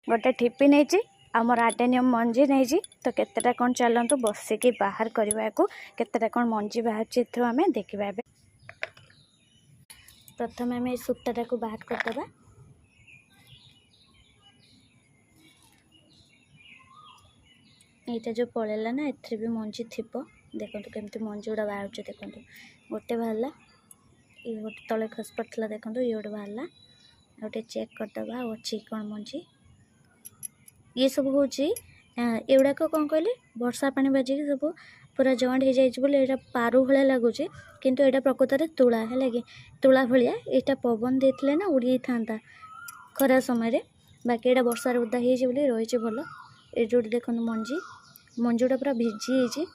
गोटे ठिपी नहीं आमर आडेनियम मंजी नहीं तो केतेटा कौन चलतु बसिकी बाहर करने को केतेटा कौन मंजी बाहर आम देखा। प्रथम आम सूताटा को बाहर करदे। यहाँ जो पलैला ना एथि भी मंजी थी देखो केमती मंजी गुड़ा बाहर देखो गोटे बाहर ये गोटे तले खस पड़ा देखो ये गोटे बाहर गोटे चेक करदे अच्छी कौन मंजी ये सब हूँ एगुड़ाक कौन कहले वर्षा पानी बाजिक सब पूरा जॉइंट हो जाए पारू भाया लगुच किंतु यहाँ प्रकृत में तुला है कि तुला भाया यहाँ पवन देते ना उड़ी था खरा समय बाकी यहाँ वर्षार उदा हो रही भल ये जो देखो मंजी मंजूटा पूरा भिजी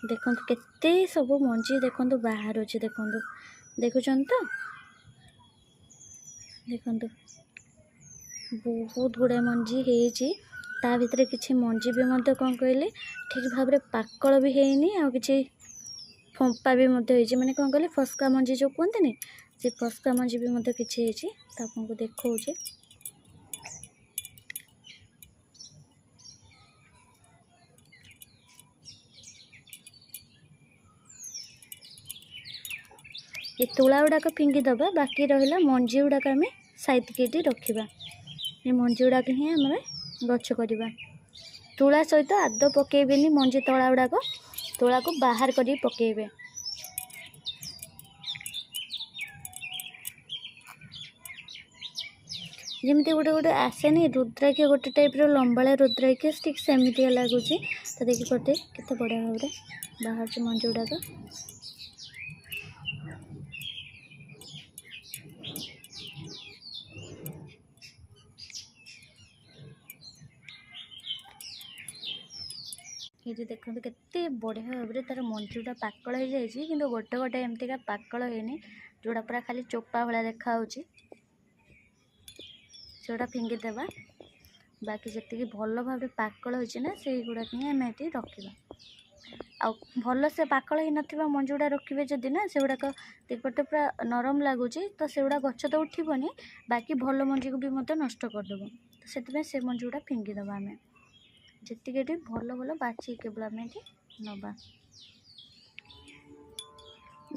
देखो केते सब मंजी देखो बाहर अच्छे देखो देखुन तो देखो बहुत गुड़ाए मंजी ता भितर किसी मंजी भी मत कौन कहले ठीक भाव में पाकल भी हैनी आ कि फंपा भी माने कौन कहले फस्का मंजी जो कहते से फस्का मंजी भी मत किसी आपको देखा ये तुला गुड़ाक फिंगी दबा बाकी रहा मंजी गुड़ाक आम साइड के रखा ये मंजी गुड़ाक ही आम गछ करवा तुला सहित आद पकेबेनी मंजी तला गुड़ाक तुला को बाहर कर पकेबे जमी गोटे गोटे आसेनी रुद्राक्ष गोटे टाइप लंबा रुद्राक्ष ठीक सेमती लगुच तो देखिए गोटे केते बढ़िया भाव में बाहर मंजी गुड़ाक ये देखो केते बढ़िया भाव में तार मंजूटा पाकल हो जाए कि गोटे गोटे एमतीका पाकल है जोड़ा पूरा खाली चोपा भाया देखा सेटा फिंगी देवा बाकी जी भल भाव में पाकल होना से गुड़ाक ही आम ये रखा आ भल से पाकल ही ना मंजूटा रखिए जदि ना से गुड़ाक गोटे पूरा नरम लगुच तो से गुड़ा गछ तो उठबनी बाकी भल मंजी को भी मत नष्ट करदेव तो से मंजी गुड़ा फिंगी देवा आम जी भल भल बाछी केवल आम नवा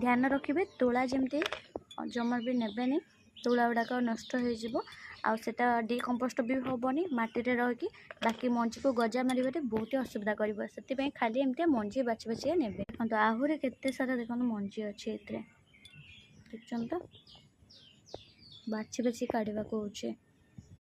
ध्यान रखिए तुला जमती जमार भी नेबेनी तुला गुड़ाक नष्ट होटा डिकम्पोस्ट भी हेनी मटी रहीकि बाकी मंजी को गजा मारे बहुत असुविधा कर से खाली एमती मंजी बाछी बाछी ने देखो आहरी केते सारा देखो मंजी अच्छे देखुन तो बाछी बाछी काढ़ा को होचे।